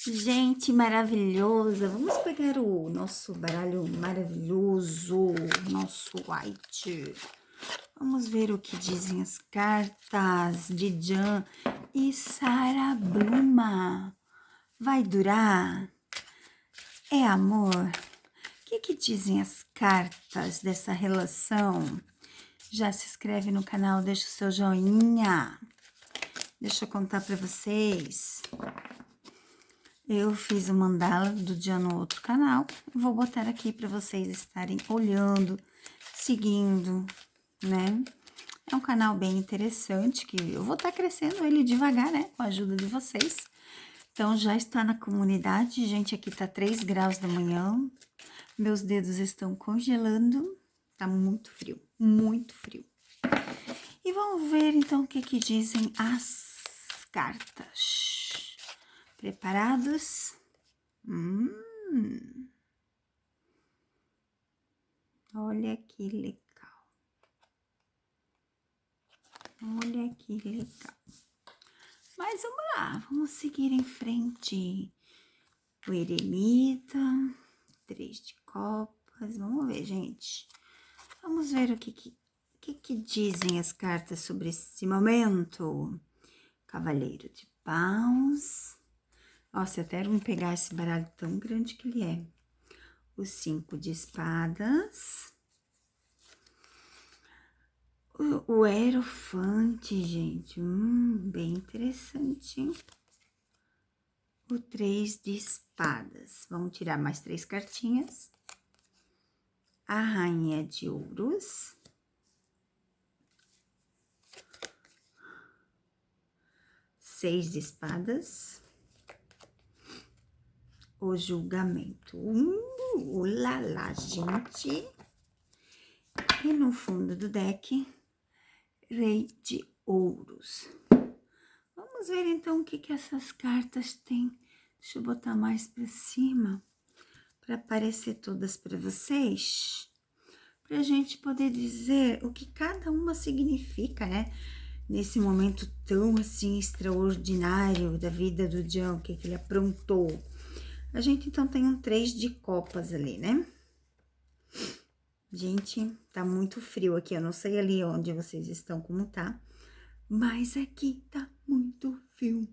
Gente maravilhosa, vamos pegar o nosso baralho maravilhoso, nosso white. Vamos ver o que dizem as cartas de Jan e Sara Bluma. Vai durar? É amor? O que dizem as cartas dessa relação? Já se inscreve no canal, deixa o seu joinha. Deixa eu contar para vocês. Eu fiz o mandala do dia no outro canal. Vou botar aqui para vocês estarem olhando, seguindo, né? É um canal bem interessante que eu vou estar crescendo ele devagar, né? Com a ajuda de vocês. Então, já está na comunidade. Gente, aqui tá 3 graus da manhã. Meus dedos estão congelando. Tá muito frio, muito frio. E vamos ver, então, o que dizem as cartas. Preparados? Olha que legal. Olha que legal. Mas vamos lá, vamos seguir em frente. O eremita, 3 de copas. Vamos ver, gente. Vamos ver o que dizem as cartas sobre esse momento. Cavaleiro de paus. Nossa, até não pegar esse baralho tão grande que ele é. O 5 de espadas. O Hierofante, gente. Bem interessante, hein? O 3 de espadas. Vamos tirar mais 3 cartinhas. A Rainha de ouros. Seis de espadas. O julgamento. Ulala, gente. E no fundo do deck, Rei de ouros. Vamos ver então o que essas cartas têm. Deixa eu botar mais para cima, para aparecer todas para vocês. Para a gente poder dizer o que cada uma significa, né? Nesse momento tão assim extraordinário da vida do Jan, o que ele aprontou. A gente então tem um 3 de copas ali, né? Gente, tá muito frio aqui, eu não sei ali onde vocês estão, como tá, mas aqui tá muito frio.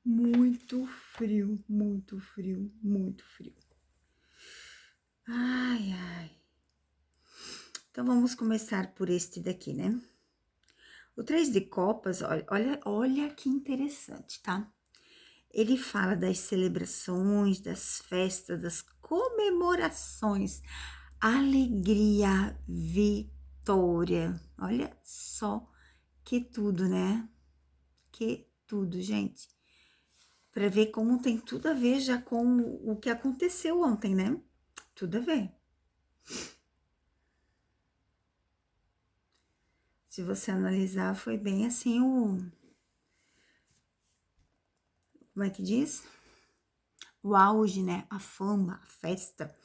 Muito frio, muito frio, muito frio. Ai, ai. Então, vamos começar por este daqui, né? O 3 de copas, olha que interessante, tá? Ele fala das celebrações, das festas, das comemorações, alegria, vitória. Olha só que tudo, né? Que tudo, gente. Para ver como tem tudo a ver já com o que aconteceu ontem, né? Tudo a ver. Se você analisar, foi bem assim como é que diz? O auge, né? A fama, a festa.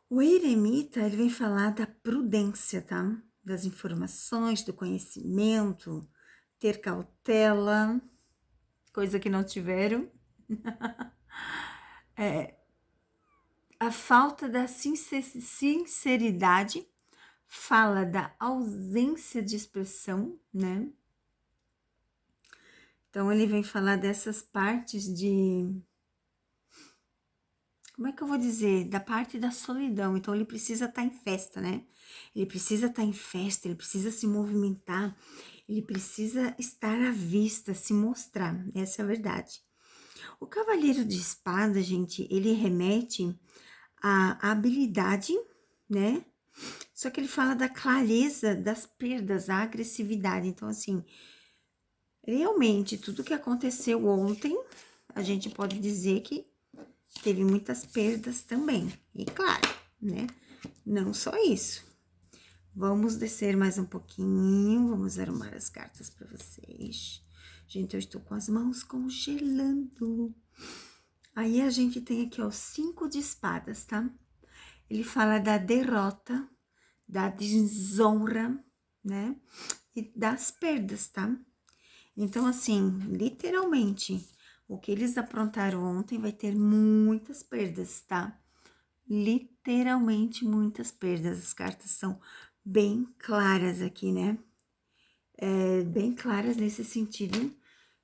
O eremita, ele vem falar da prudência, tá? Das informações, do conhecimento, ter cautela, coisa que não tiveram. A falta da sinceridade, fala da ausência de expressão, né? Então, ele vem falar dessas partes de... Como é que eu vou dizer? Da parte da solidão. Então, ele precisa estar em festa, né? Ele precisa estar em festa, ele precisa se movimentar, ele precisa estar à vista, se mostrar. Essa é a verdade. O cavaleiro de espada, gente, ele remete à habilidade, né? Só que ele fala da clareza das perdas, a agressividade. Então, assim, realmente, tudo que aconteceu ontem, a gente pode dizer que teve muitas perdas também. E claro, né? Não só isso. Vamos descer mais um pouquinho, vamos arrumar as cartas para vocês. Gente, eu estou com as mãos congelando. Aí, a gente tem aqui, ó, 5 de espadas, tá? Ele fala da derrota, da desonra, né? E das perdas, tá? Então, assim, literalmente, O que eles aprontaram ontem vai ter muitas perdas, tá? Literalmente muitas perdas. As cartas são bem claras aqui, né? Bem claras nesse sentido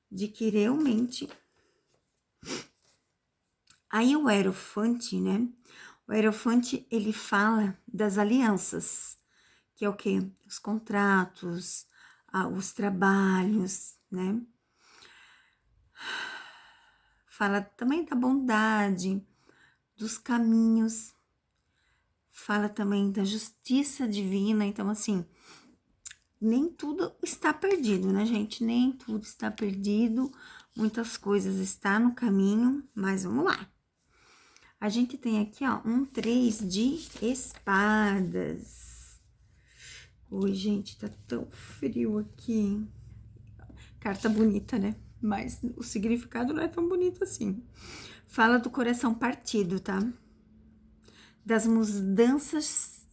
de que realmente... Aí o Hierophante, né? O Hierophante, ele fala das alianças, que é o quê? Os contratos, os trabalhos, né? Fala também da bondade, dos caminhos, fala também da justiça divina. Então, assim, nem tudo está perdido, né, gente? Nem tudo está perdido, muitas coisas estão no caminho, mas vamos lá. A gente tem aqui, ó, um 3 de espadas. Oi, gente, tá tão frio aqui. Carta bonita, né? Mas o significado não é tão bonito assim. Fala do coração partido, tá? Das mudanças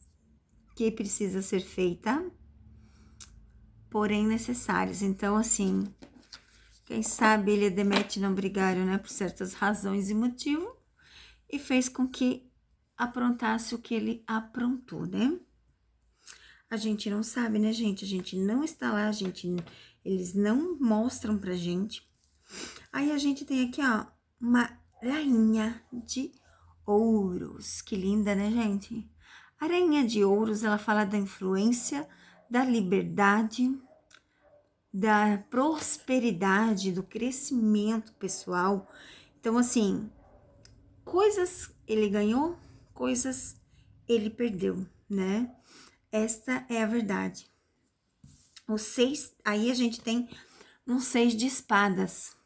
que precisa ser feita, porém necessárias. Então, assim, quem sabe ele e Deméter não brigaram, né? Por certas razões e motivos. E fez com que aprontasse o que ele aprontou, né? A gente não sabe, né, gente? A gente não está lá, eles não mostram pra gente. Aí a gente tem aqui, ó, uma rainha de ouros. Que linda, né, gente? A rainha de ouros, ela fala da influência, da liberdade, da prosperidade, do crescimento pessoal. Então, assim, coisas ele ganhou, coisas ele perdeu, né? Esta é a verdade. O 6, aí a gente tem um 6 de espadas,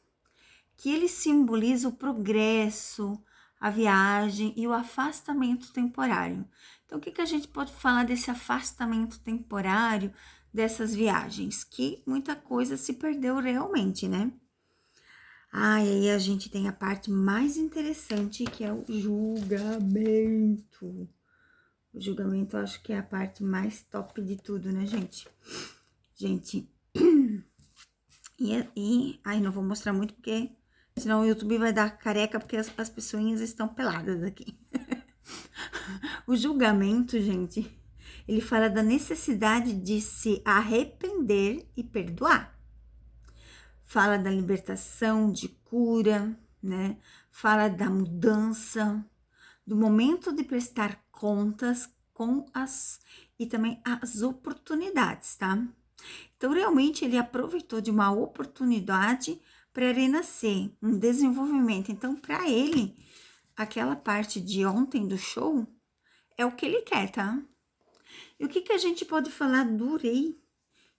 que ele simboliza o progresso, a viagem e o afastamento temporário. Então, o que a gente pode falar desse afastamento temporário, dessas viagens? Que muita coisa se perdeu realmente, né? E aí a gente tem a parte mais interessante, que é o julgamento. O julgamento, eu acho que é a parte mais top de tudo, né, gente? Gente, aí não vou mostrar muito, porque senão o YouTube vai dar careca, porque as pessoinhas estão peladas aqui. O julgamento, gente, ele fala da necessidade de se arrepender e perdoar. Fala da libertação, de cura, né? Fala da mudança, do momento de prestar contas com e também as oportunidades, tá? Então, realmente, ele aproveitou de uma oportunidade para renascer, um desenvolvimento. Então, para ele, aquela parte de ontem do show é o que ele quer, tá? E o que a gente pode falar do rei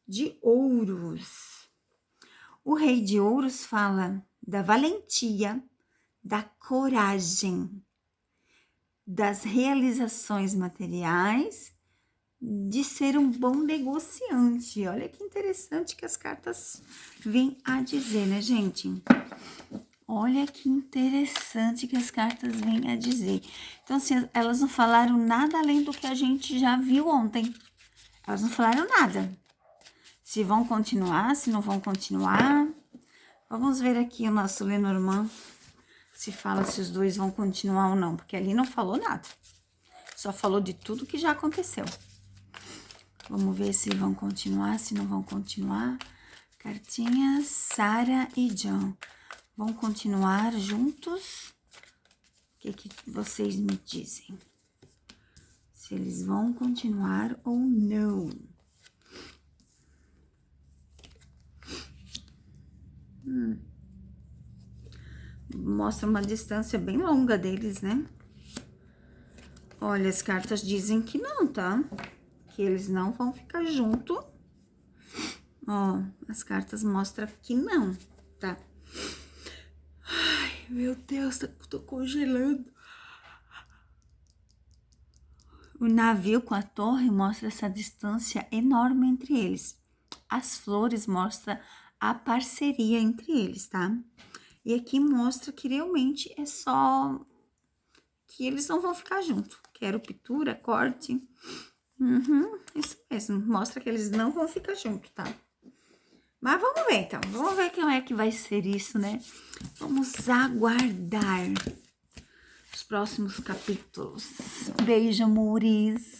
de ouros? O rei de ouros fala da valentia, da coragem, das realizações materiais, de ser um bom negociante. Olha que interessante que as cartas vêm a dizer, né, gente? Olha que interessante que as cartas vêm a dizer. Então, assim, elas não falaram nada além do que a gente já viu ontem. Elas não falaram nada. Se vão continuar, se não vão continuar. Vamos ver aqui o nosso Lenormand, se fala se os dois vão continuar ou não, porque ali não falou nada. Só falou de tudo que já aconteceu. Vamos ver se vão continuar, se não vão continuar. Cartinhas, Sarah e John. Vão continuar juntos? O que vocês me dizem? Se eles vão continuar ou não. Mostra uma distância bem longa deles, né? Olha, as cartas dizem que não, tá? Que eles não vão ficar junto. Ó, as cartas mostram que não, tá? Ai, meu Deus, tô congelando. O navio com a torre mostra essa distância enorme entre eles. As flores mostram a parceria entre eles, tá? E aqui mostra que realmente é só que eles não vão ficar juntos. Quero pintura, corte. Isso mesmo, mostra que eles não vão ficar juntos, tá? Mas vamos ver, então. Vamos ver como é que vai ser isso, né? Vamos aguardar os próximos capítulos. Beijo, amores!